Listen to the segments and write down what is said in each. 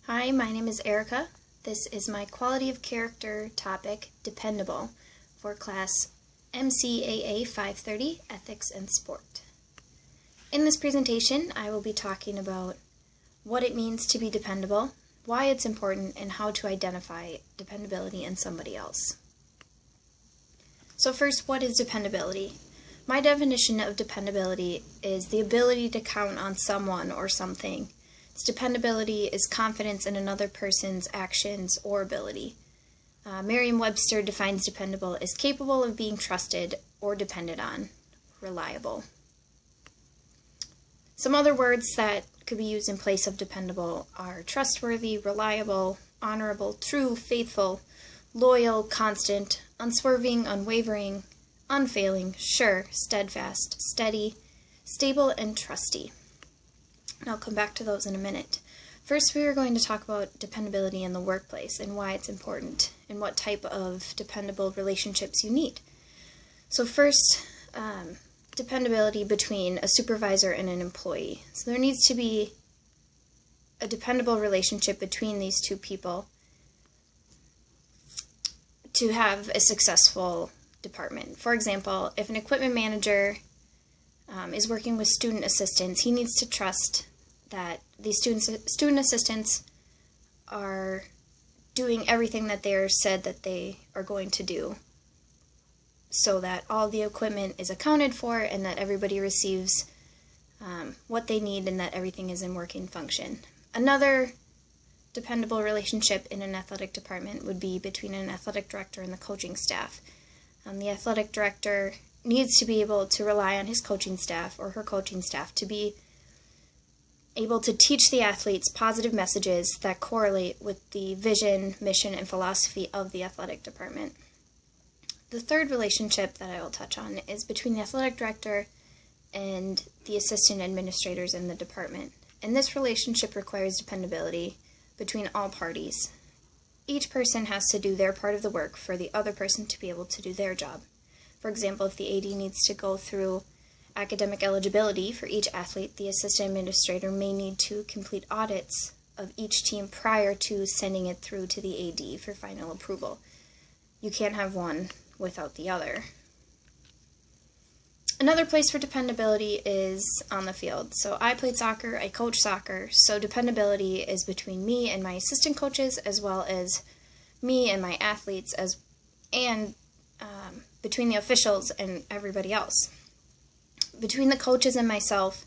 Hi, my name is Erica. This is my quality of character topic, dependable, for class MCAA 530, Ethics and Sport. In this presentation, I will be talking about what it means to be dependable, why it's important, and how to identify dependability in somebody else. So first, what is dependability? My definition of dependability is the ability to count on someone or something. Its dependability is confidence in another person's actions or ability. Merriam-Webster defines dependable as capable of being trusted or depended on, reliable. Some other words that could be used in place of dependable are trustworthy, reliable, honorable, true, faithful, loyal, constant, unswerving, unwavering, unfailing, sure, steadfast, steady, stable, and trusty. And I'll come back to those in a minute. First, we are going to talk about dependability in the workplace and why it's important and what type of dependable relationships you need. So first, dependability between a supervisor and an employee. So there needs to be a dependable relationship between these two people to have a successful department. For example, if an equipment manager is working with student assistants, he needs to trust that these student assistants are doing everything that they are said that they are going to do, so that all the equipment is accounted for and that everybody receives what they need and that everything is in working function. Another dependable relationship in an athletic department would be between an athletic director and the coaching staff. The athletic director needs to be able to rely on his coaching staff or her coaching staff to be able to teach the athletes positive messages that correlate with the vision, mission, and philosophy of the athletic department. The third relationship that I will touch on is between the athletic director and the assistant administrators in the department. And this relationship requires dependability between all parties. Each person has to do their part of the work for the other person to be able to do their job. For example, if the AD needs to go through academic eligibility for each athlete, the assistant administrator may need to complete audits of each team prior to sending it through to the AD for final approval. You can't have one without the other. Another place for dependability is on the field. So I played soccer, I coach soccer, so dependability is between me and my assistant coaches as well as me and my athletes and between the officials and everybody else. Between the coaches and myself,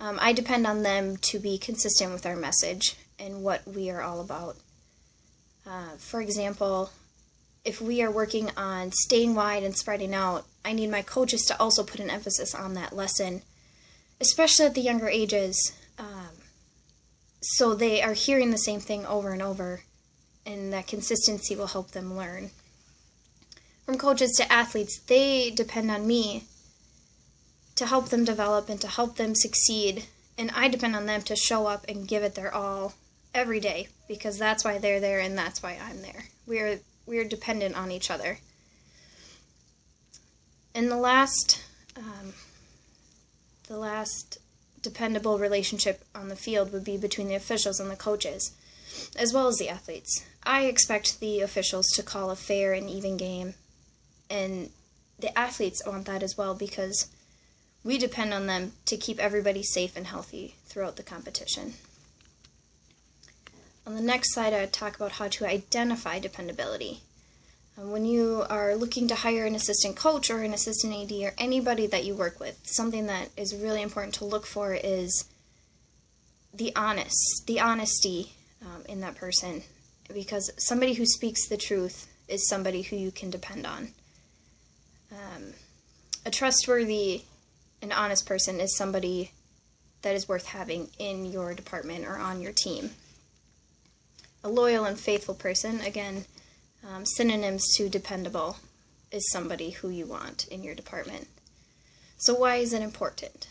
I depend on them to be consistent with our message and what we are all about. For example, if we are working on staying wide and spreading out, I need my coaches to also put an emphasis on that lesson, especially at the younger ages, so they are hearing the same thing over and over, and that consistency will help them learn. From coaches to athletes, they depend on me to help them develop and to help them succeed, and I depend on them to show up and give it their all every day, because that's why they're there and that's why I'm there. We are dependent on each other. And the last dependable relationship on the field would be between the officials and the coaches, as well as the athletes. I expect the officials to call a fair and even game, and the athletes want that as well, because we depend on them to keep everybody safe and healthy throughout the competition. On the next slide, I would talk about how to identify dependability. When you are looking to hire an assistant coach or an assistant AD or anybody that you work with, something that is really important to look for is the honesty in that person, because somebody who speaks the truth is somebody who you can depend on. A trustworthy and honest person is somebody that is worth having in your department or on your team. A loyal and faithful person, again, synonyms to dependable, is somebody who you want in your department. So why is it important?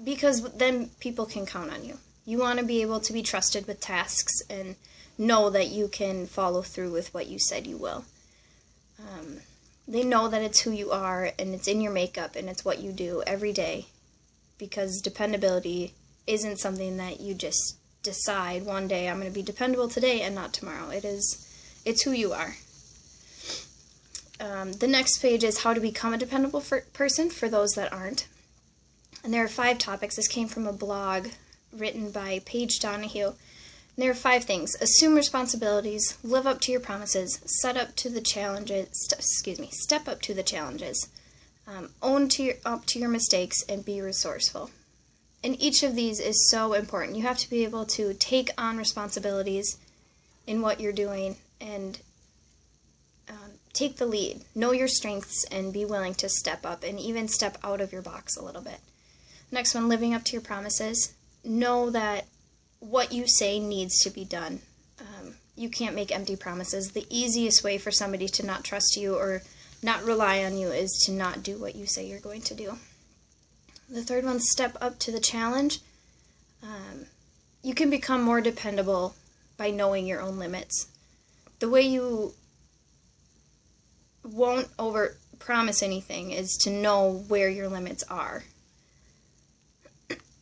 Because then people can count on you. You want to be able to be trusted with tasks and know that you can follow through with what you said you will. They know that it's who you are and it's in your makeup and it's what you do every day, because dependability isn't something that you just decide one day I'm going to be dependable today and not tomorrow. It's who you are. The next page is how to become a dependable person for those that aren't. And there are 5 topics. This came from a blog written by Paige Donahue. And there are 5 things. Assume responsibilities, live up to your promises, step up to the challenges, own up to your mistakes, and be resourceful. And each of these is so important. You have to be able to take on responsibilities in what you're doing and take the lead. Know your strengths and be willing to step up and even step out of your box a little bit. Next one, living up to your promises. Know that what you say needs to be done. You can't make empty promises. The easiest way for somebody to not trust you or not rely on you is to not do what you say you're going to do. The third one, step up to the challenge. You can become more dependable by knowing your own limits. The way you won't over-promise anything is to know where your limits are.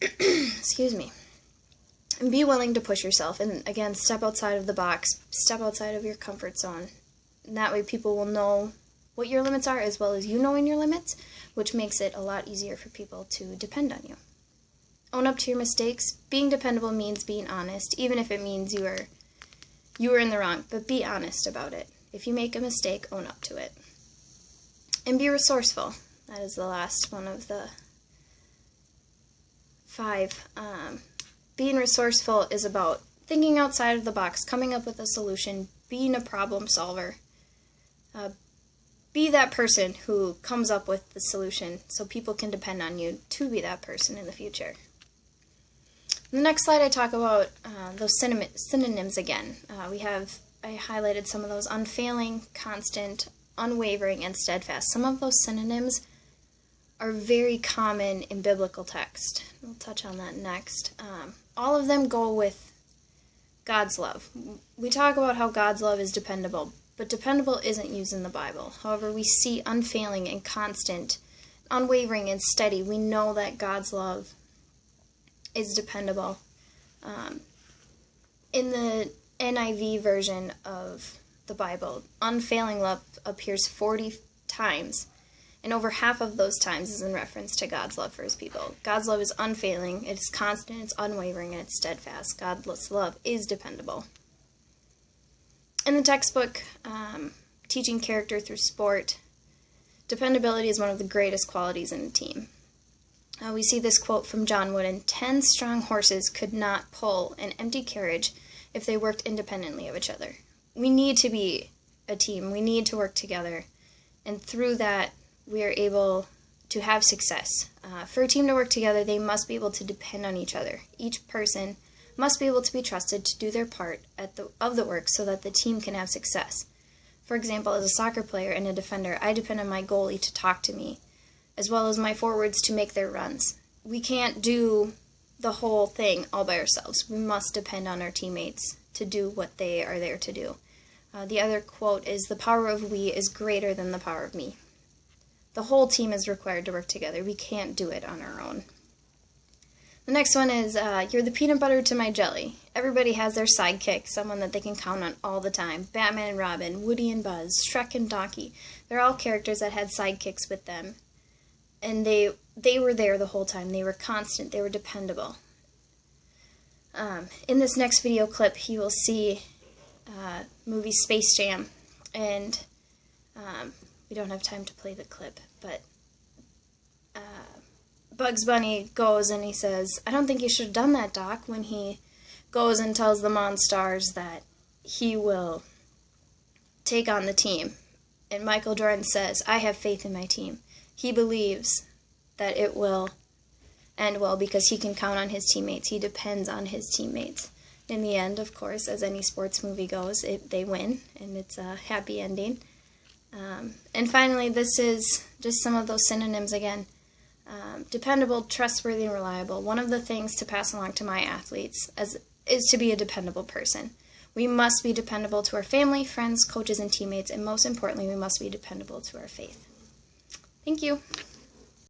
Excuse me. And be willing to push yourself. And again, step outside of the box. Step outside of your comfort zone. And that way people will know what your limits are as well as you knowing your limits, which makes it a lot easier for people to depend on you. Own up to your mistakes. Being dependable means being honest, even if it means you were in the wrong, but be honest about it. If you make a mistake, own up to it. And be resourceful. That is the last one of the 5. Being resourceful is about thinking outside of the box, coming up with a solution, being a problem solver. Be that person who comes up with the solution so people can depend on you to be that person in the future. In the next slide I talk about those synonyms again. I highlighted some of those: unfailing, constant, unwavering, and steadfast. Some of those synonyms are very common in biblical text. We'll touch on that next. All of them go with God's love. We talk about how God's love is dependable, but dependable isn't used in the Bible. However, we see unfailing and constant, unwavering and steady. We know that God's love is dependable. In the NIV version of the Bible, unfailing love appears 40 times, and over half of those times is in reference to God's love for his people. God's love is unfailing, it's constant, it's unwavering, and it's steadfast. God's love is dependable. In the textbook, Teaching Character Through Sport, dependability is one of the greatest qualities in a team. We see this quote from John Wooden: 10 strong horses could not pull an empty carriage if they worked independently of each other. We need to be a team. We need to work together. And through that, we are able to have success. For a team to work together, they must be able to depend on each other. Each person must be able to be trusted to do their part of the work so that the team can have success. For example, as a soccer player and a defender, I depend on my goalie to talk to me, as well as my forwards to make their runs. We can't do the whole thing all by ourselves. We must depend on our teammates to do what they are there to do. The other quote is, "The power of we is greater than the power of me." The whole team is required to work together. We can't do it on our own. The next one is, you're the peanut butter to my jelly. Everybody has their sidekick, someone that they can count on all the time. Batman and Robin, Woody and Buzz, Shrek and Donkey. They're all characters that had sidekicks with them. And they were there the whole time. They were constant. They were dependable. In this next video clip, you will see movie Space Jam. And we don't have time to play the clip, but Bugs Bunny goes and he says, "I don't think you should have done that, Doc," when he goes and tells the Monstars that he will take on the team. And Michael Jordan says, "I have faith in my team." He believes that it will end well because he can count on his teammates. He depends on his teammates. In the end, of course, as any sports movie goes, they win, and it's a happy ending. And finally, this is just some of those synonyms again. Dependable, trustworthy, and reliable. One of the things to pass along to my athletes is to be a dependable person. We must be dependable to our family, friends, coaches, and teammates, and most importantly, we must be dependable to our faith. Thank you.